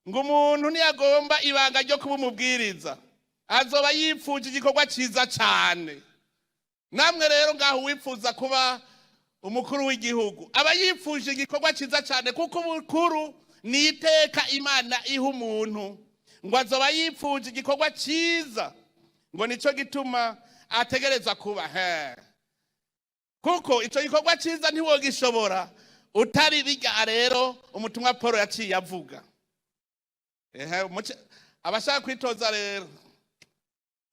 ngo umuntu niyagomba ibanga ryo kuba umubwiriza azoba yipfuje igikorwa ciza cyane. Namwe rero ngaho wipfuza kuba umukuru w'igihugu aba yipfuje igikorwa ciza cyane, kuko umukuru ni iteka Imana iha umuntu, ngo azoba yipfuje igikorwa ciza, ngo nico gituma ategereza kuba kuko ico gikorwa ciza ntiwogishobora utari biga. Rero umutumwa Paul yaciye avuga abashaka kwitoza rero,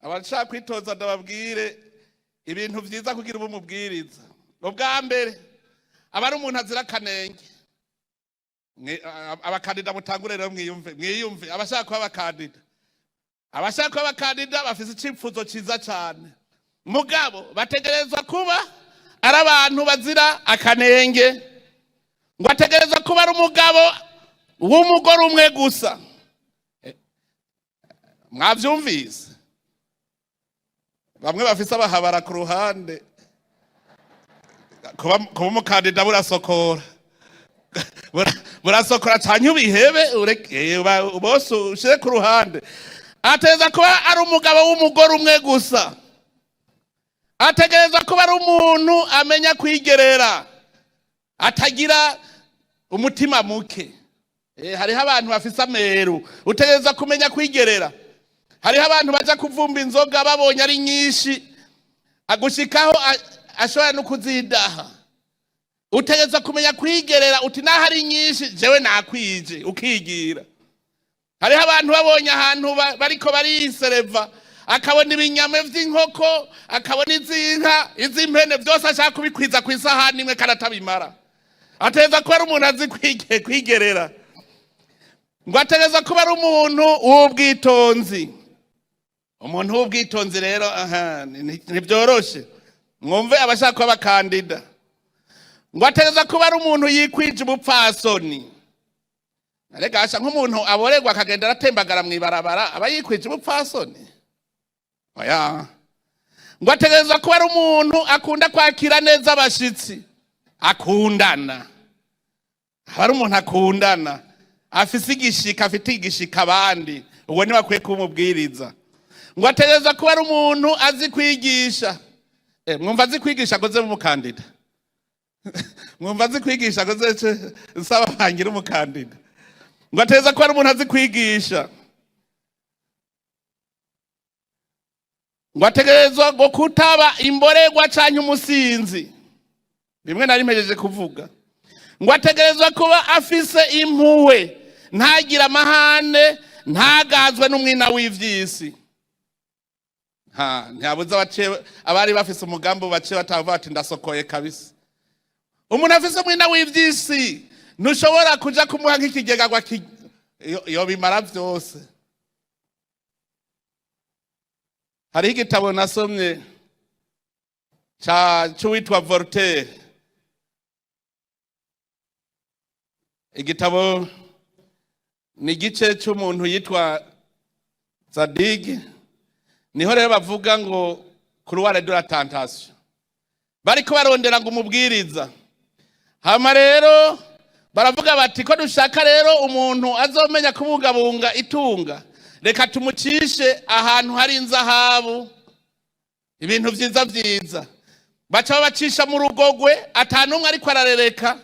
abashaka kwitoza ndababwire ibintu vyiza kugira umubwiriza. Ubwa mbere aba ari umuntu azira kanenge. Abakandida mutangure rero mwiyumve abashaka kuba abakandida. Abashaka kuba abakandida bafise icipfuzo ciza cyane, mugabo bategerezwa kuba ari abantu bazira akanenge, ngo ategerezwa kuba ari umugabo w'umugore umwe gusa. Mwavyumvise? Bamwe bafise abahabara ku ruhande, kuba umukandida burasokora burasokora cyane, ubihebe ureke bose ushire ku ruhande. Ategereza kuba ari umugabo w'umugore umwe gusa. Ategereza kuba ari umuntu amenya kwigerera, atagira umutima muke. Hariho abantu bafise ameru, utegereza kumenya kwigerera. Hariho abantu baja kuvumba inzoga babonye ari nyinshi, agushikaho ashobora no kuzidaha. Utegereza kumenya kwigerera, uti naho ari nyinshi jewe nakwije, ukigira. Hariho abantu babonye ahantu bariko barisereva, akabona ibinyame vy'inkoko, akabona izinka, izimpene, byose ashaka kubikwiza ku isahani imwe karatabimara. Ategereza kuba ari umuntu azi kwigerera. Ngo ategereza kuba ari umuntu w'ubwitonzi. Umuntu w'ubwitonzi rero ntibyoroshe. Mwumve abashaka kuba abakandida. Ngo ategereza kuba ari umuntu yikwije ubupfasoni. Arega asha nk'umuntu aborerwa akagenda aratembagara mwibarabara aba yikwije ubupfasoni. Oya. Ngo ategereza kuba ari umuntu akunda kwakira neza abashitsi, akundana. Hari umuntu akundana, afise igishika, afite igishika abandi, uwo ni bakwiye kumubwiriza. Ngo ategereza kuba ari umuntu azi kwigisha. Mwumva azi kwigisha akoze mu mukandida? Mwumva azi kwigisha akoze nsaba bangira umukandida? Ngo ategereza kuba ari umuntu azi kwigisha. Ngo ategerezwa ngo kutaba imborerwa canke umusinzi, bimwe nari mpejeje kuvuga. Ngo ategerezwa kuba afise impuhwe, ntagira amahane, ntagazwe n'umwina w'ivyisi. Ntiyabuze abari bafise umugambi bace batavuga ati ndasokoye kabisa. Umuntu afise umwina w'ivyisi ntushobora kuja kumuha nk'ikigega gwa yo bimara vyose. Hari igitabo nasomye c'uwitwa Voltaire. Igitabo ni igice cy'umuntu yitwa Zadig. Niho rero bavuga ngo couloir de la tentation. Bariko barondera ngo umubwiriza. Hama rero baravuga bati ko dushaka rero umuntu azomenya kubungabunga itunga, reka tumucishe ahantu hari inzahabu, ibintu vyiza vyiza. Baca bacisha mu rugogwe, atanumwe ariko ararereka.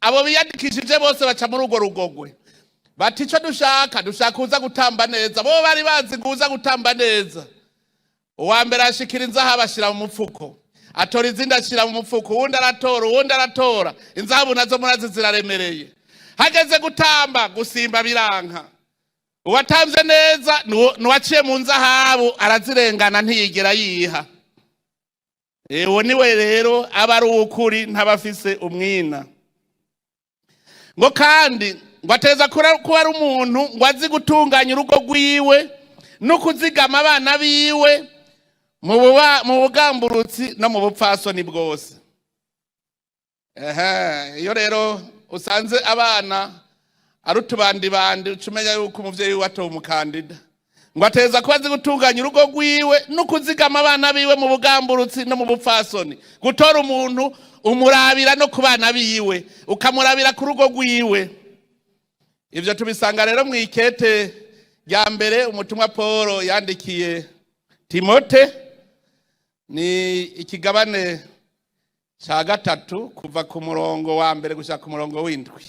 Abo biyandikishije bose baca muri urwo rugogwe. Bati ico dushaka kuza gutamba neza. Bo bari bazi kuza gutamba neza. Uwa mbere ashikira inzahabu ashira mu mufuko, atora izindi ashira mu mufuko, uwundi aratora. Inzahabu nazo murazi ziraremereye. Hageze gutamba gusimba biranka. Uwatamvye neza nuwaciye mu nzahabu arazirengana ntiyigera yiha. Uwo niwe rero aba ari ukuri ntabafise umwina. Ngo kandi ngo ategereza kuba ari umuntu ngo azi gutunganya urugo rwiwe no kuzigama abana biwe mu bugamburutsi no mu bupfasoni bwose. Iyo rero usanze abana ari utubandibandi, ucumenya yuko umuvyeyi we atowe umukandida. ngo ateza kuba azi gutunganya urugo rwiwe no kuzigama abana biwe mu bugamburutsi no mu bupfasoni, gutora umuntu umurabira no ku bana biwe, ukamurabira ku rugo rwiwe. Ivyo tubisanga rero mu ikete rya mbere umutumwa Paul yandikiye Timote, ni ikigabane ca 3 kuva ku murongo wa mbere gushika ku murongo w'indwi.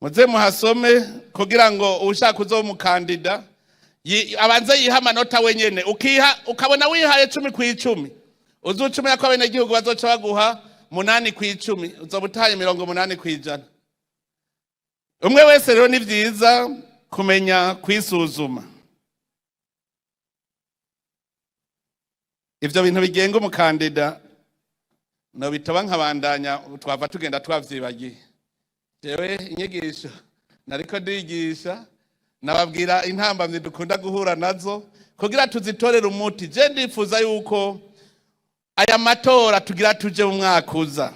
Muze muhasome kugira ngo ushaka uzomukandida abanze yiha amanota wenyene, ukabona wihaye 10 ku 10, uzucumenya ko abenegihugu bazoca baguha 8 ku 10, uzobutaye 80 ku 100. Umwe wese rero ni vyiza kumenya kwisuzuma. Ivyo bintu bigenga umukandida no bitaba nkabandanya twava tugenda twavyibagiye. Jewe inyigisho nariko ndigisha nababwira intambamye dukunda guhura nazo kugira tuzitorere umuti. Je ndifuza yuko aya matora tugira tuje mu mwaka uza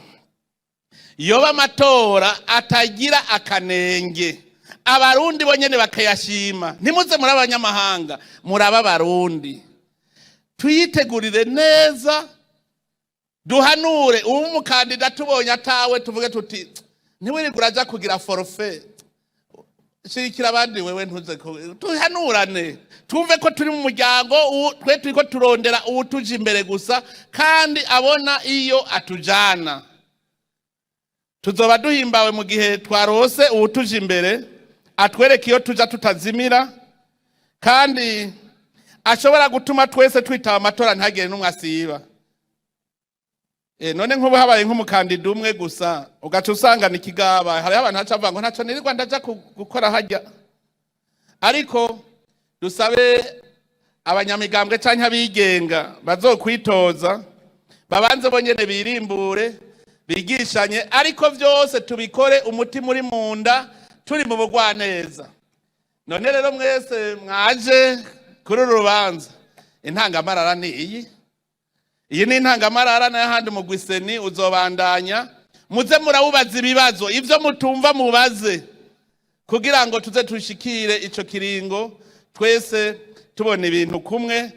yoba amatora atagira akanenge, abarundi bonyene bakayashima. Ntimuze muri abanyamahanga, muraba abarundi. Tuyitegurire neza, duhanure umukandida tubonye atawe tuvuge tuti ntiwirigura aja kugira forfait, shirikira abandi wewe ntuze ko tuhanurane, tumve ko turi mu muryango twe turiko turondera ubutuje imbere gusa kandi abona iyo atujana. Tuzoba duhimbawe mu gihe twarose ubutuje imbere, atwereka iyo tuja tutazimira, kandi ashobora gutuma twese twitaba amatora ntagire n'umwe asiba. None nk'ubu habaye nk'umukandida umwe gusa ugaca usangana ikigaba, hari abantu haca bavuga ngo ntaco nirirwa ndaja gukora hajya. Ariko dusabe abanyamigambwe canke abigenga bazokwitoza babanze bonyene birimbure, bigishanye, ariko vyose tubikore umutima uri munda, turi mu bugwaneza. None rero mwese mwaje kuri urubanza, intangamarara ni iyi ni intangamarara, n'ahandi mu Gwiseni uzobandanya. Muze murawubaza ibibazo, ivyo mutumva mubaze, kugira ngo tuze tushikire ico kiringo twese tubona ibintu kumwe.